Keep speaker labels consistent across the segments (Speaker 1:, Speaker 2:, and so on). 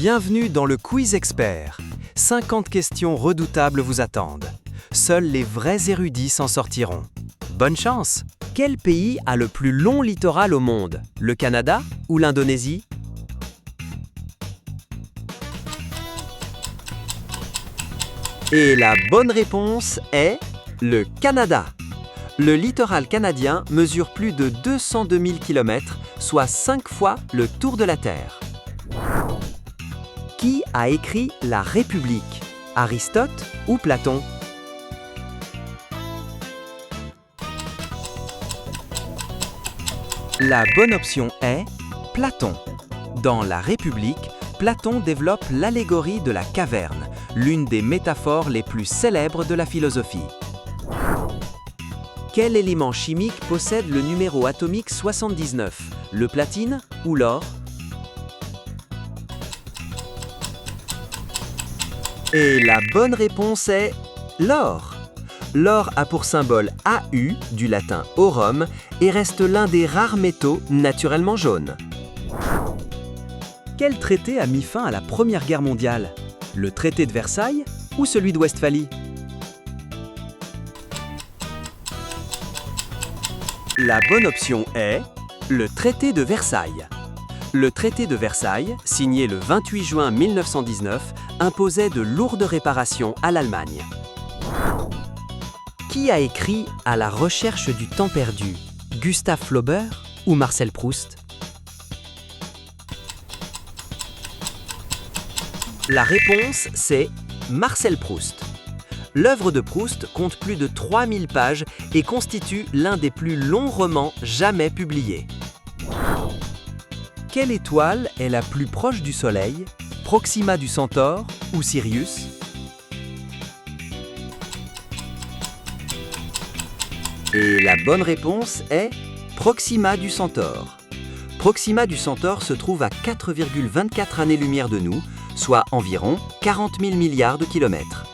Speaker 1: Bienvenue dans le Quiz Expert. 50 questions redoutables vous attendent. Seuls les vrais érudits s'en sortiront. Bonne chance! Quel pays a le plus long littoral au monde? Le Canada ou l'Indonésie? Et la bonne réponse est le Canada. Le littoral canadien mesure plus de 202 000 km, soit 5 fois le tour de la Terre. Qui a écrit La République? Aristote ou Platon? La bonne option est Platon. Dans La République, Platon développe l'allégorie de la caverne, l'une des métaphores les plus célèbres de la philosophie. Quel élément chimique possède le numéro atomique 79, le platine ou l'or? Et la bonne réponse est l'or. L'or a pour symbole AU, du latin aurum, et reste l'un des rares métaux naturellement jaunes. Quel traité a mis fin à la Première Guerre mondiale? Le traité de Versailles ou celui de Westphalie? La bonne option est le traité de Versailles. Le traité de Versailles, signé le 28 juin 1919, imposait de lourdes réparations à l'Allemagne. Qui a écrit À la recherche du temps perdu? Gustave Flaubert ou Marcel Proust? La réponse, c'est Marcel Proust. L'œuvre de Proust compte plus de 3000 pages et constitue l'un des plus longs romans jamais publiés. Quelle étoile est la plus proche du Soleil? Proxima du Centaure ou Sirius? Et la bonne réponse est Proxima du Centaure. Proxima du Centaure se trouve à 4,24 années-lumière de nous, soit environ 40 000 milliards de kilomètres.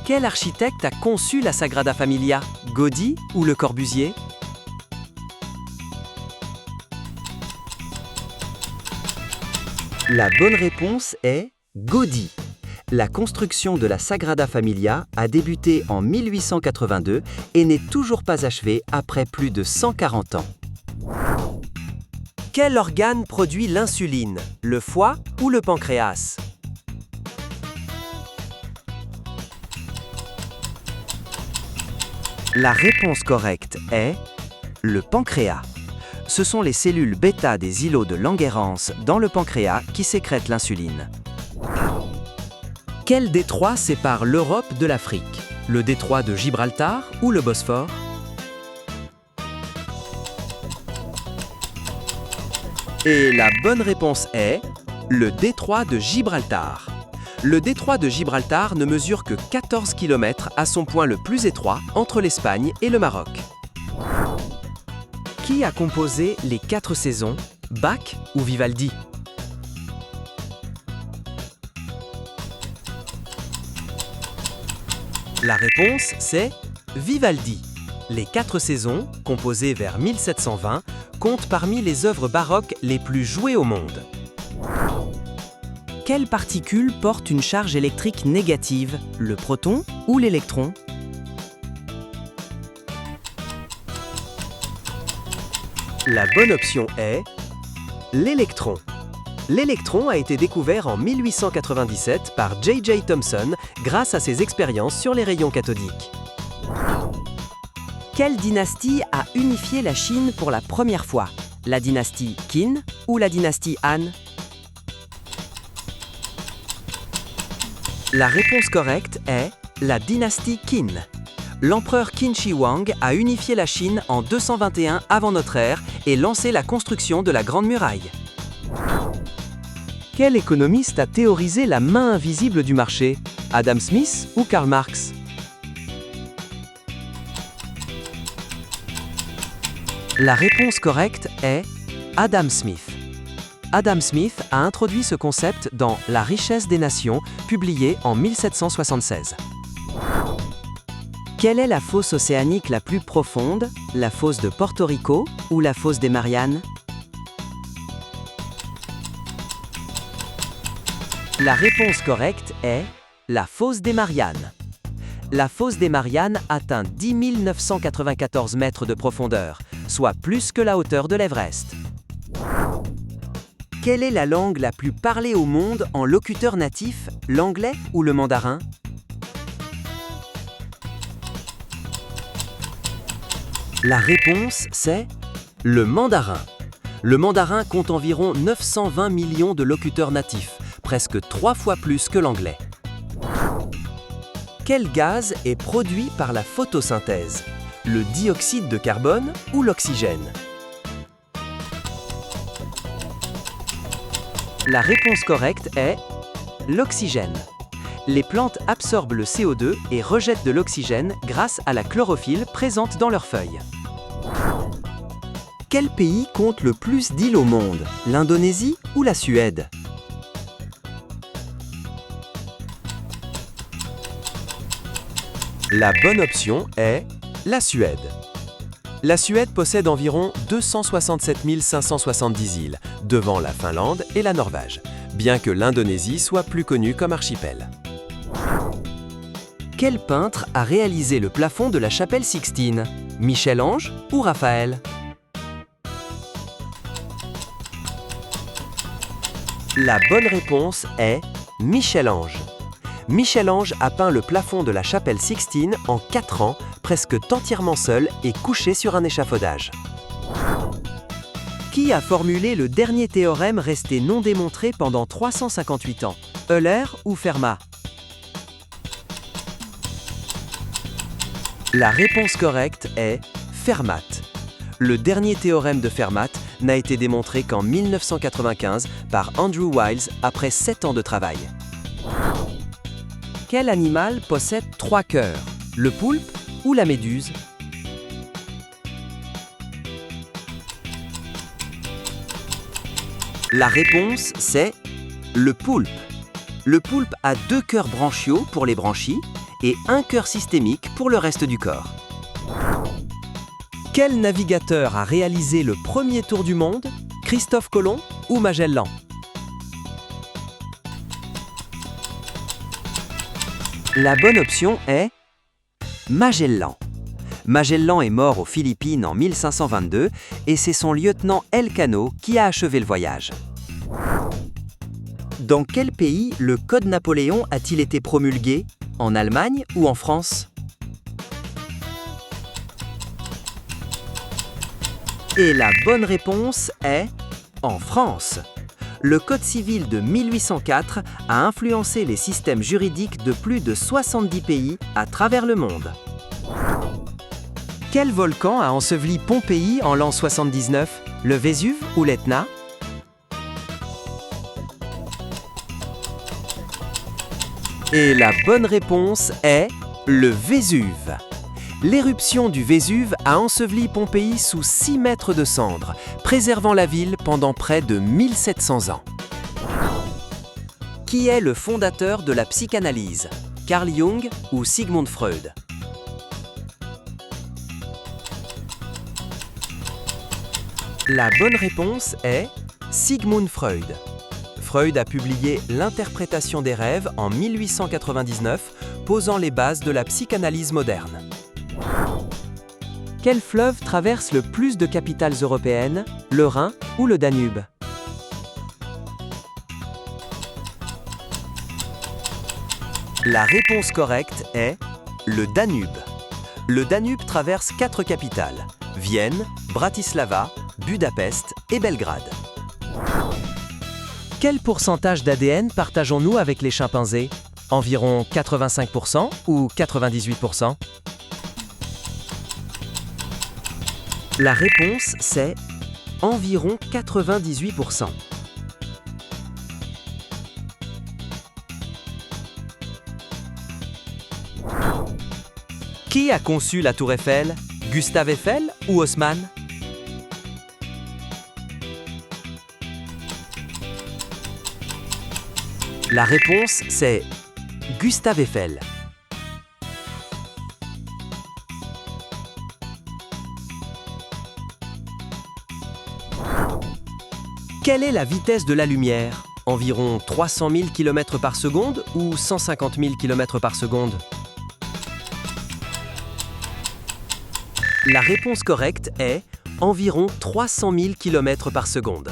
Speaker 1: Quel architecte a conçu la Sagrada Familia? Gaudí ou Le Corbusier? La bonne réponse est Gaudí. La construction de la Sagrada Familia a débuté en 1882 et n'est toujours pas achevée après plus de 140 ans. Quel organe produit l'insuline? Le foie ou le pancréas? La réponse correcte est le pancréas. Ce sont les cellules bêta des îlots de Langerhans dans le pancréas qui sécrètent l'insuline. Quel détroit sépare l'Europe de l'Afrique? Le détroit de Gibraltar ou le Bosphore? Et la bonne réponse est le détroit de Gibraltar. Le détroit de Gibraltar ne mesure que 14 km à son point le plus étroit entre l'Espagne et le Maroc. Qui a composé les 4 saisons? Bach ou Vivaldi? La réponse, c'est Vivaldi. Les 4 saisons, composées vers 1720, comptent parmi les œuvres baroques les plus jouées au monde. Quelle particule porte une charge électrique négative? Le proton ou l'électron? La bonne option est l'électron. L'électron a été découvert en 1897 par J.J. Thomson grâce à ses expériences sur les rayons cathodiques. Quelle dynastie a unifié la Chine pour la première fois? La dynastie Qin ou la dynastie Han? La réponse correcte est la dynastie Qin. L'empereur Qin Shi Huang a unifié la Chine en 221 avant notre ère et lancé la construction de la Grande Muraille. Quel économiste a théorisé la main invisible du marché? Adam Smith ou Karl Marx? La réponse correcte est Adam Smith. Adam Smith a introduit ce concept dans La richesse des nations, publié en 1776. Quelle est la fosse océanique la plus profonde? La fosse de Porto Rico ou la fosse des Mariannes? La réponse correcte est la fosse des Mariannes. La fosse des Mariannes atteint 10 994 mètres de profondeur, soit plus que la hauteur de l'Everest. Quelle est la langue la plus parlée au monde en locuteur natif, l'anglais ou le mandarin? La réponse, c'est le mandarin. Le mandarin compte environ 920 millions de locuteurs natifs, presque 3 fois plus que l'anglais. Quel gaz est produit par la photosynthèse? Le dioxyde de carbone ou l'oxygène? La réponse correcte est l'oxygène. Les plantes absorbent le CO2 et rejettent de l'oxygène grâce à la chlorophylle présente dans leurs feuilles. Quel pays compte le plus d'îles au monde? L'Indonésie ou la Suède? La bonne option est la Suède. La Suède possède environ 267 570 îles, devant la Finlande et la Norvège, bien que l'Indonésie soit plus connue comme archipel. Quel peintre a réalisé le plafond de la chapelle Sixtine? Michel-Ange ou Raphaël? La bonne réponse est Michel-Ange. Michel-Ange a peint le plafond de la chapelle Sixtine en 4 ans, presque entièrement seul et couché sur un échafaudage. Qui a formulé le dernier théorème resté non démontré pendant 358 ans? Euler ou Fermat? La réponse correcte est Fermat. Le dernier théorème de Fermat n'a été démontré qu'en 1995 par Andrew Wiles après 7 ans de travail. Quel animal possède 3 cœurs? Le poulpe ou la méduse? La réponse, c'est le poulpe. Le poulpe a 2 cœurs branchiaux pour les branchies et 1 cœur systémique pour le reste du corps. Quel navigateur a réalisé le premier tour du monde? Christophe Colomb ou Magellan? La bonne option est Magellan. Magellan est mort aux Philippines en 1522 et c'est son lieutenant Elcano qui a achevé le voyage. Dans quel pays le Code Napoléon a-t-il été promulgué? En Allemagne ou en France? Et la bonne réponse est en France. Le Code civil de 1804 a influencé les systèmes juridiques de plus de 70 pays à travers le monde. Quel volcan a enseveli Pompéi en l'an 79? Le Vésuve ou l'Etna? Et la bonne réponse est le Vésuve. L'éruption du Vésuve a enseveli Pompéi sous 6 mètres de cendres, préservant la ville pendant près de 1700 ans. Qui est le fondateur de la psychanalyse? Carl Jung ou Sigmund Freud? La bonne réponse est Sigmund Freud. Freud a publié L'interprétation des rêves en 1899, posant les bases de la psychanalyse moderne. Quel fleuve traverse le plus de capitales européennes? Le Rhin ou le Danube? La réponse correcte est le Danube. Le Danube traverse 4 capitales: Vienne, Bratislava, Budapest et Belgrade. Quel pourcentage d'ADN partageons-nous avec les chimpanzés? Environ 85% ou 98%? La réponse, c'est environ 98%. Qui a conçu la Tour Eiffel? Gustave Eiffel ou Haussmann? La réponse, c'est Gustave Eiffel. Quelle est la vitesse de la lumière? Environ 300 000 km par seconde ou 150 000 km par seconde? La réponse correcte est environ 300 000 km par seconde.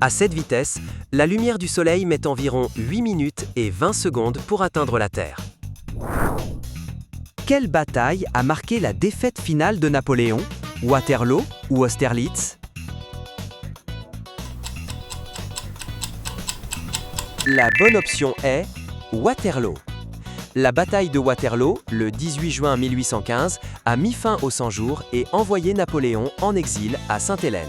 Speaker 1: À cette vitesse, la lumière du Soleil met environ 8 minutes et 20 secondes pour atteindre la Terre. Quelle bataille a marqué la défaite finale de Napoléon? Waterloo ou Austerlitz? La bonne option est Waterloo. La bataille de Waterloo, le 18 juin 1815, a mis fin aux 100 jours et envoyé Napoléon en exil à Sainte-Hélène.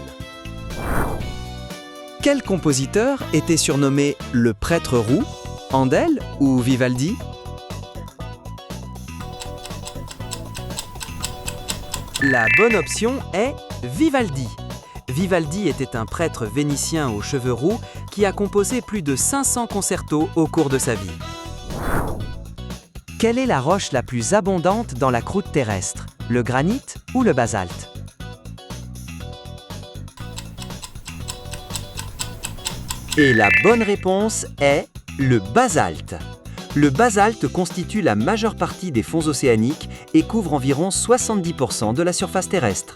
Speaker 1: Quel compositeur était surnommé le prêtre roux, Handel ou Vivaldi? La bonne option est Vivaldi. Vivaldi était un prêtre vénitien aux cheveux roux qui a composé plus de 500 concertos au cours de sa vie. Quelle est la roche la plus abondante dans la croûte terrestre, le granit ou le basalte? Et la bonne réponse est le basalte. Le basalte constitue la majeure partie des fonds océaniques et couvre environ 70% de la surface terrestre.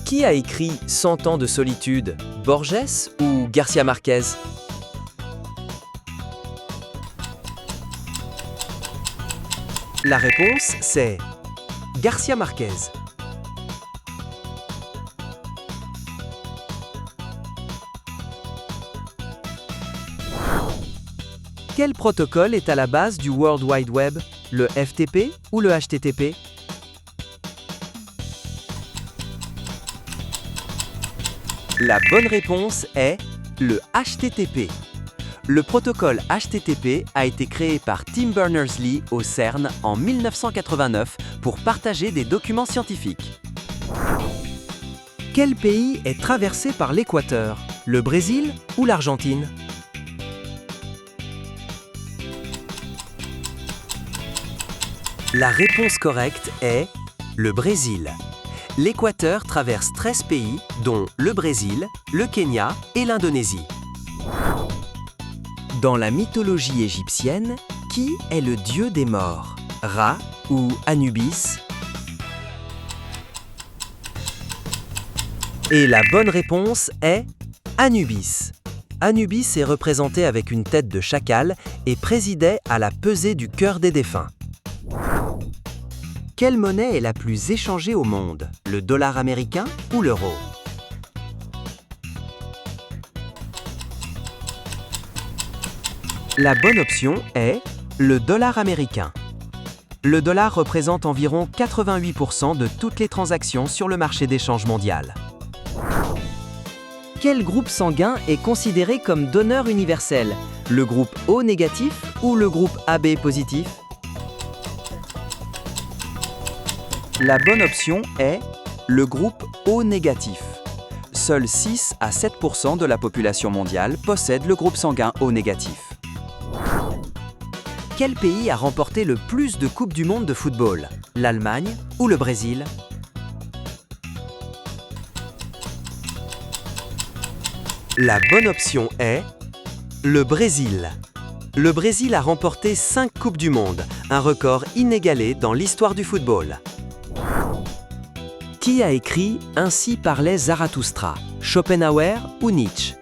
Speaker 1: Qui a écrit 100 ans de solitude, Borges ou Garcia Marquez? La réponse, c'est Garcia Marquez. Quel protocole est à la base du World Wide Web, le FTP ou le HTTP? La bonne réponse est le HTTP. Le protocole HTTP a été créé par Tim Berners-Lee au CERN en 1989 pour partager des documents scientifiques. Quel pays est traversé par l'équateur, le Brésil ou l'Argentine? La réponse correcte est le Brésil. L'équateur traverse 13 pays, dont le Brésil, le Kenya et l'Indonésie. Dans la mythologie égyptienne, qui est le dieu des morts, Ra ou Anubis? Et la bonne réponse est Anubis. Anubis est représenté avec une tête de chacal et présidait à la pesée du cœur des défunts. Quelle monnaie est la plus échangée au monde, le dollar américain ou l'euro? La bonne option est le dollar américain. Le dollar représente environ 88% de toutes les transactions sur le marché d'échange mondial. Quel groupe sanguin est considéré comme donneur universel, le groupe O négatif ou le groupe AB positif? La bonne option est le groupe O négatif. Seuls 6 à 7% de la population mondiale possède le groupe sanguin O négatif. Quel pays a remporté le plus de Coupes du monde de football, l'Allemagne ou le Brésil? La bonne option est le Brésil. Le Brésil a remporté 5 Coupes du monde, un record inégalé dans l'histoire du football. Qui a écrit « Ainsi parlait Zarathustra », Schopenhauer ou Nietzsche?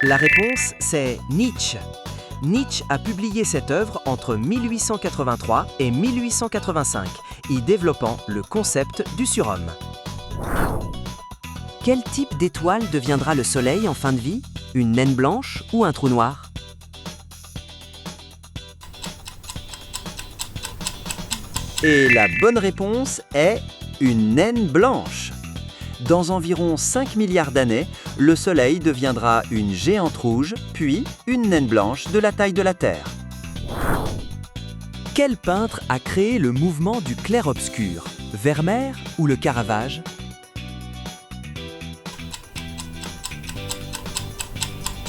Speaker 1: La réponse, c'est Nietzsche. Nietzsche a publié cette œuvre entre 1883 et 1885, y développant le concept du surhomme. Quel type d'étoile deviendra le Soleil en fin de vie? Une naine blanche ou un trou noir? Et la bonne réponse est une naine blanche. Dans environ 5 milliards d'années, le Soleil deviendra une géante rouge, puis une naine blanche de la taille de la Terre. Quel peintre a créé le mouvement du clair-obscur, Vermeer ou le Caravage?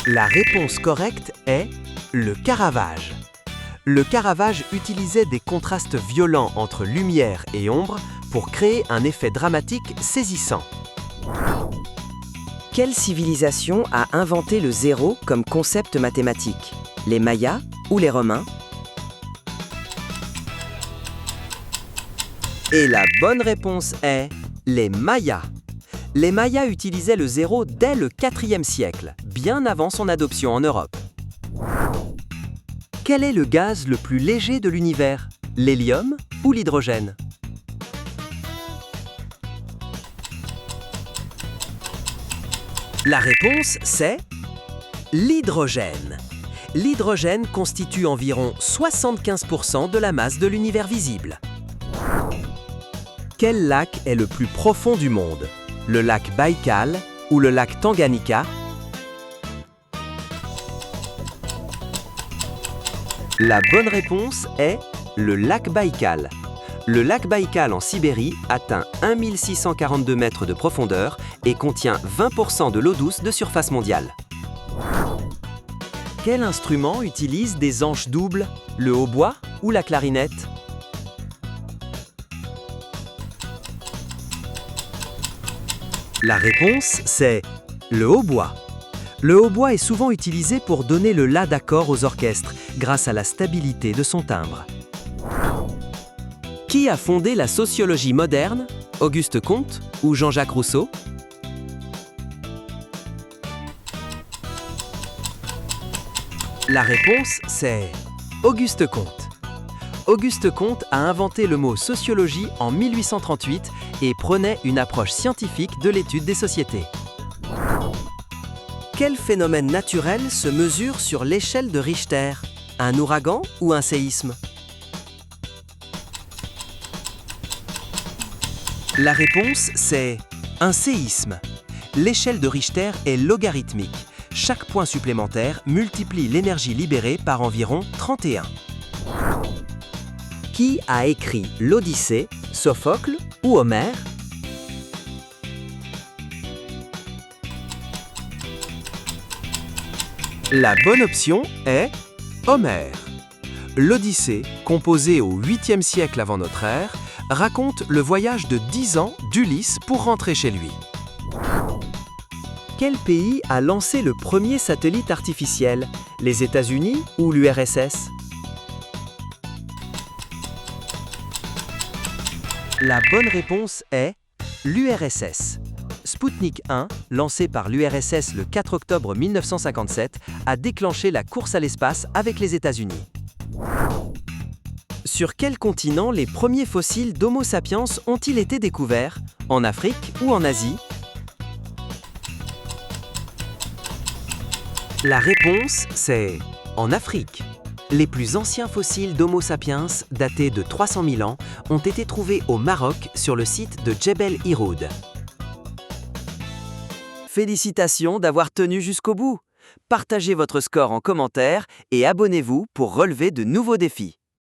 Speaker 1: La réponse correcte est le Caravage. Le Caravage utilisait des contrastes violents entre lumière et ombre pour créer un effet dramatique saisissant.
Speaker 2: Quelle civilisation a inventé le zéro comme concept mathématique? Les Mayas ou les Romains?
Speaker 1: Et la bonne réponse est les Mayas. Les Mayas utilisaient le zéro dès le IVe siècle, bien avant son adoption en Europe. Quel est le gaz le plus léger de l'univers? L'hélium ou l'hydrogène? La réponse, c'est l'hydrogène. L'hydrogène constitue environ 75% de la masse de l'univers visible. Quel lac est le plus profond du monde? Le lac Baïkal ou le lac Tanganyika? La bonne réponse est le lac Baïkal. Le lac Baïkal en Sibérie atteint 1642 mètres de profondeur et contient 20% de l'eau douce de surface mondiale. Quel instrument utilise des anches doubles? Le hautbois ou la clarinette? La réponse, c'est le hautbois. Le hautbois est souvent utilisé pour donner le la d'accord aux orchestres grâce à la stabilité de son timbre. Qui a fondé la sociologie moderne? Auguste Comte ou Jean-Jacques Rousseau? La réponse, c'est Auguste Comte. Auguste Comte a inventé le mot sociologie en 1838 et prônait une approche scientifique de l'étude des sociétés. Quel phénomène naturel se mesure sur l'échelle de Richter? Un ouragan ou un séisme? La réponse, c'est un séisme. L'échelle de Richter est logarithmique. Chaque point supplémentaire multiplie l'énergie libérée par environ 31. Qui a écrit l'Odyssée, Sophocle ou Homère? La bonne option est Homère. L'Odyssée, composée au 8e siècle avant notre ère, raconte le voyage de 10 ans d'Ulysse pour rentrer chez lui. Quel pays a lancé le premier satellite artificiel? Les États-Unis ou l'URSS? La bonne réponse est l'URSS. Sputnik 1, lancé par l'URSS le 4 octobre 1957, a déclenché la course à l'espace avec les États-Unis. Sur quel continent les premiers fossiles d'Homo sapiens ont-ils été découverts? En Afrique ou en Asie? La réponse, c'est en Afrique. Les plus anciens fossiles d'Homo sapiens, datés de 300 000 ans, ont été trouvés au Maroc sur le site de Djebel Irhoud. Félicitations d'avoir tenu jusqu'au bout. Partagez votre score en commentaire et abonnez-vous pour relever de nouveaux défis.